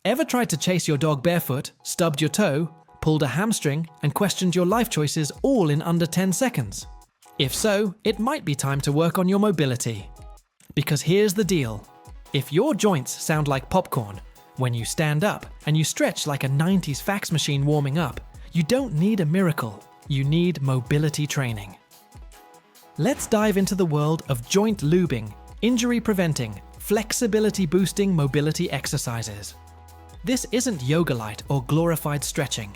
Ever tried to chase your dog barefoot, stubbed your toe, pulled a hamstring, and questioned your life choices all in under 10 seconds? If so, it might be time to work on your mobility. Because here's the deal. If your joints sound like popcorn when you stand up and you stretch like a 90s fax machine warming up, you don't need a miracle. You need mobility training. Let's dive into the world of joint lubing, injury preventing, flexibility boosting mobility exercises. This isn't yoga light or glorified stretching.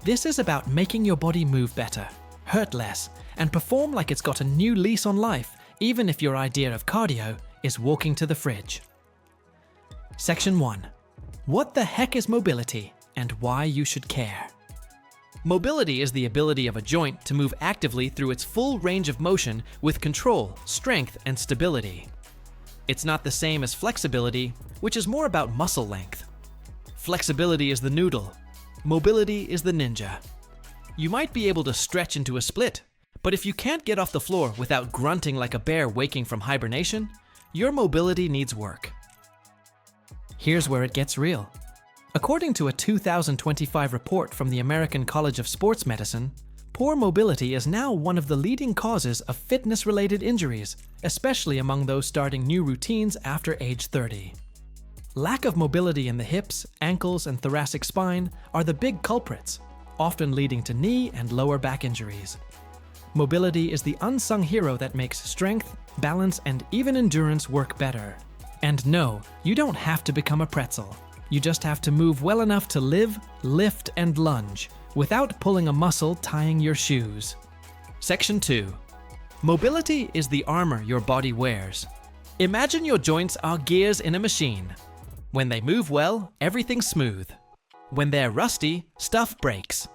This is about making your body move better, hurt less, and perform like it's got a new lease on life, even if your idea of cardio is walking to the fridge. Section 1. What the heck is mobility and why you should care? Mobility is the ability of a joint to move actively through its full range of motion with control, strength, and stability. It's not the same as flexibility, which is more about muscle length. Flexibility is the noodle. Mobility is the ninja. You might be able to stretch into a split, but if you can't get off the floor without grunting like a bear waking from hibernation, your mobility needs work. Here's where it gets real. According to a 2025 report from the American College of Sports Medicine, poor mobility is now one of the leading causes of fitness-related injuries, especially among those starting new routines after age 30. Lack of mobility in the hips, ankles, and thoracic spine are the big culprits, often leading to knee and lower back injuries. Mobility is the unsung hero that makes strength, balance, and even endurance work better. And no, you don't have to become a pretzel. You just have to move well enough to live, lift, and lunge without pulling a muscle tying your shoes. Section 2. Mobility is the armor your body wears. Imagine your joints are gears in a machine. When they move well, everything's smooth. When they're rusty, stuff breaks.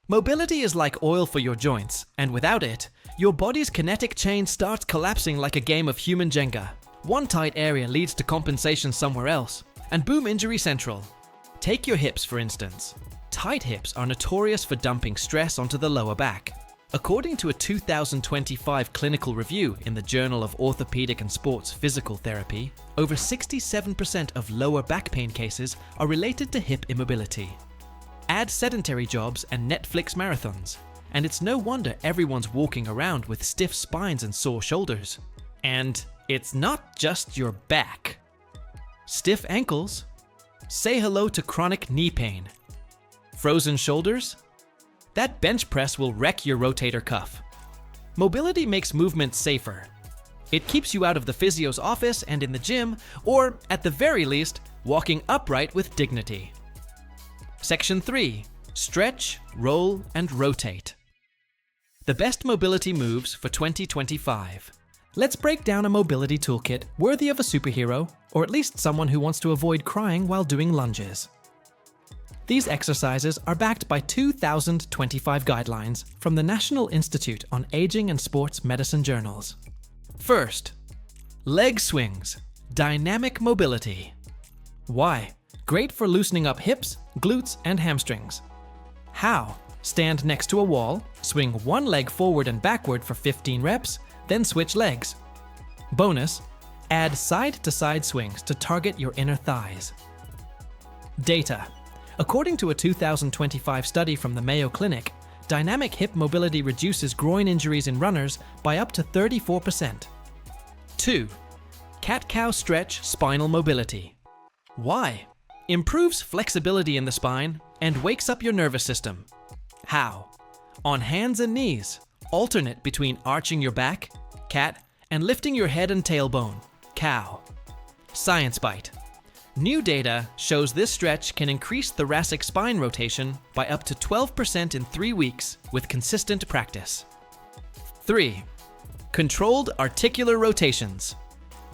Mobility is like oil for your joints, and without it, your body's kinetic chain starts collapsing like a game of human Jenga. One tight area leads to compensation somewhere else, and boom, injury central. Take your hips, for instance. Tight hips are notorious for dumping stress onto the lower back. According to a 2025 clinical review in the Journal of Orthopedic and Sports Physical Therapy, over 67% of lower back pain cases are related to hip immobility. Add sedentary jobs and Netflix marathons, and it's no wonder everyone's walking around with stiff spines and sore shoulders. And it's not just your back. Stiff ankles? Say hello to chronic knee pain. Frozen shoulders? That bench press will wreck your rotator cuff. Mobility makes movement safer. It keeps you out of the physio's office and in the gym, or at the very least, walking upright with dignity. Section 3. Stretch, roll, and rotate. The best mobility moves for 2025. Let's break down a mobility toolkit worthy of a superhero, or at least someone who wants to avoid crying while doing lunges. These exercises are backed by 2025 guidelines from the National Institute on Aging and Sports Medicine journals. First, leg swings, dynamic mobility. Why? Great for loosening up hips, glutes, and hamstrings. How? Stand next to a wall, swing one leg forward and backward for 15 reps, then switch legs. Bonus, add side-to-side swings to target your inner thighs. Data. According to a 2025 study from the Mayo Clinic, dynamic hip mobility reduces groin injuries in runners by up to 34%. 2. Cat-cow stretch spinal mobility. Why? Improves flexibility in the spine and wakes up your nervous system. How? On hands and knees, alternate between arching your back, cat, and lifting your head and tailbone, cow. Science bite. New data shows this stretch can increase thoracic spine rotation by up to 12% in 3 weeks with consistent practice. 3. Controlled articular rotations.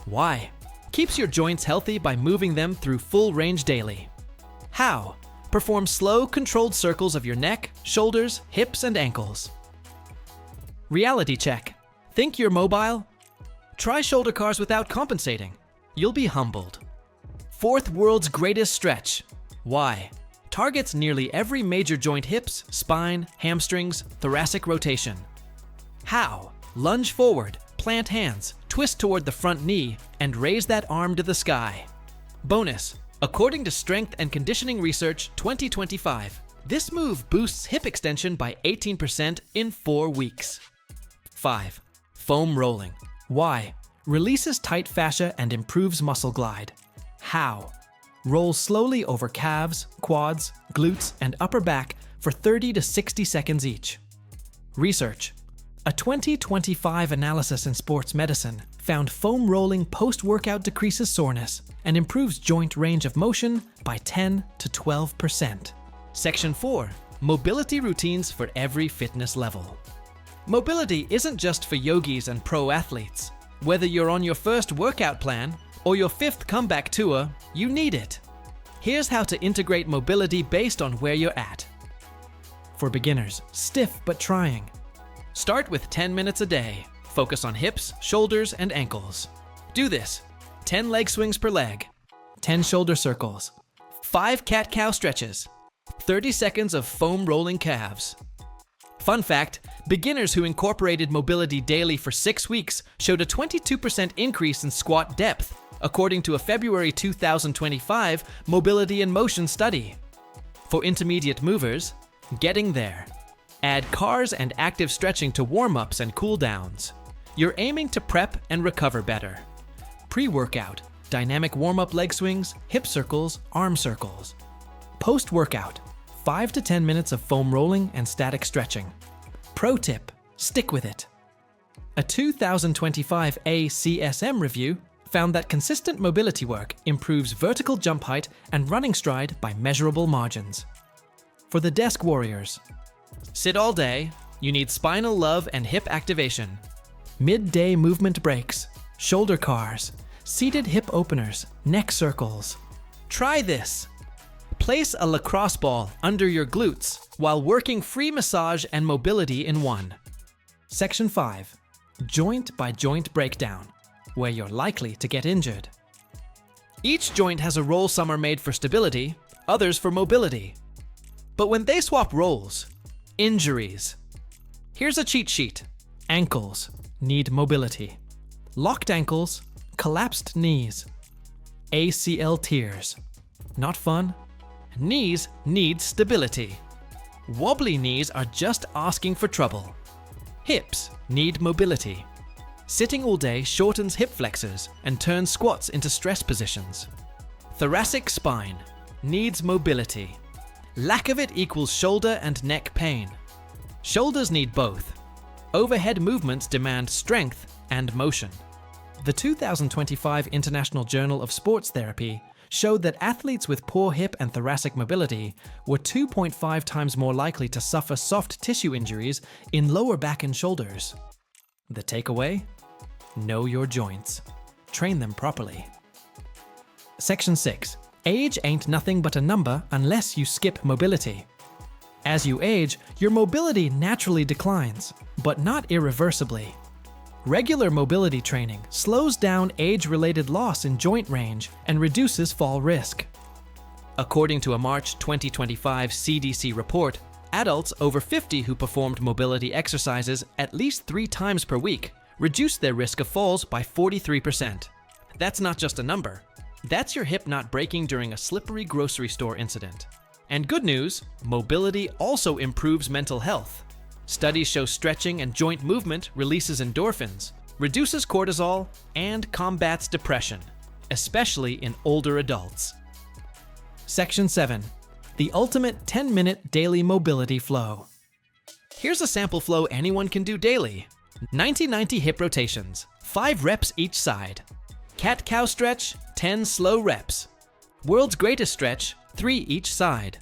Why? Keeps your joints healthy by moving them through full range daily. How? Perform slow, controlled circles of your neck, shoulders, hips, and ankles. Reality check. Think you're mobile? Try shoulder cars without compensating. You'll be humbled. Fourth world's greatest stretch. Why? Targets nearly every major joint: hips, spine, hamstrings, thoracic rotation. How? Lunge forward, plant hands, twist toward the front knee, and raise that arm to the sky. Bonus, According to Strength and Conditioning Research 2025, this move boosts hip extension by 18% in 4 weeks. 5. Foam rolling. Why? Releases tight fascia and improves muscle glide. How? Roll slowly over calves, quads, glutes, and upper back for 30 to 60 seconds each. Research. A 2025 analysis in sports medicine found foam rolling post-workout decreases soreness and improves joint range of motion by 10 to 12%. Section 4. Mobility routines for every fitness level. Mobility isn't just for yogis and pro athletes. Whether you're on your first workout plan or your 5th comeback tour, you need it. Here's how to integrate mobility based on where you're at. For beginners, stiff but trying. Start with 10 minutes a day. Focus on hips, shoulders, and ankles. Do this: 10 leg swings per leg, 10 shoulder circles, 5 cat-cow stretches, 30 seconds of foam rolling calves. Fun fact, beginners who incorporated mobility daily for 6 weeks showed a 22% increase in squat depth, according to a February 2025 Mobility and Motion study. For intermediate movers, getting there. Add cars and active stretching to warm-ups and cool-downs. You're aiming to prep and recover better. Pre-workout, dynamic warm-up leg swings, hip circles, arm circles. Post-workout, 5 to 10 minutes of foam rolling and static stretching. Pro tip, stick with it. A 2025 ACSM review found that consistent mobility work improves vertical jump height and running stride by measurable margins. For the desk warriors, sit all day, you need spinal love and hip activation. Midday movement breaks, shoulder cars, seated hip openers, neck circles. Try this. Place a lacrosse ball under your glutes while working free massage and mobility in one. Section 5. Joint by joint breakdown, where you're likely to get injured. Each joint has a role some are made for stability, others for mobility. But when they swap roles, injuries. Here's a cheat sheet. Ankles need mobility. Locked ankles, collapsed knees. ACL tears. Not fun. Knees need stability. Wobbly knees are just asking for trouble. Hips need mobility. Sitting all day shortens hip flexors and turns squats into stress positions. Thoracic spine needs mobility. Lack of it equals shoulder and neck pain. Shoulders need both. Overhead movements demand strength and motion. The 2025 International Journal of Sports Therapy showed that athletes with poor hip and thoracic mobility were 2.5 times more likely to suffer soft tissue injuries in lower back and shoulders. The takeaway? Know your joints. Train them properly. Section 6. Age ain't nothing but a number unless you skip mobility. As you age, your mobility naturally declines, but not irreversibly. Regular mobility training slows down age-related loss in joint range and reduces fall risk. According to a March 2025 CDC report, adults over 50 who performed mobility exercises at least 3 times per week reduced their risk of falls by 43%. That's not just a number. That's your hip not breaking during a slippery grocery store incident. And good news, mobility also improves mental health. Studies show stretching and joint movement releases endorphins, reduces cortisol, and combats depression, especially in older adults. Section 7. The ultimate 10-minute daily mobility flow. Here's a sample flow anyone can do daily. 90-90 hip rotations, 5 reps each side. Cat-cow stretch, 10 slow reps. World's greatest stretch, 3 each side.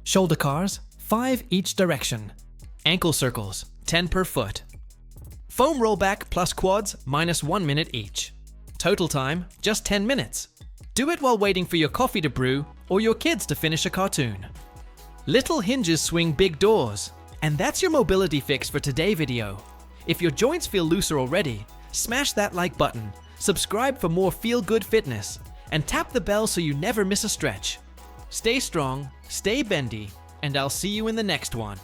Shoulder cars, 5 each direction. Ankle circles, 10 per foot. Foam rollback plus quads, -1 minute each. Total time, just 10 minutes. Do it while waiting for your coffee to brew or your kids to finish a cartoon. Little hinges swing big doors. And that's your mobility fix for today's video. If your joints feel looser already, smash that like button, subscribe for more feel-good fitness, and tap the bell so you never miss a stretch. Stay strong, stay bendy, and I'll see you in the next one.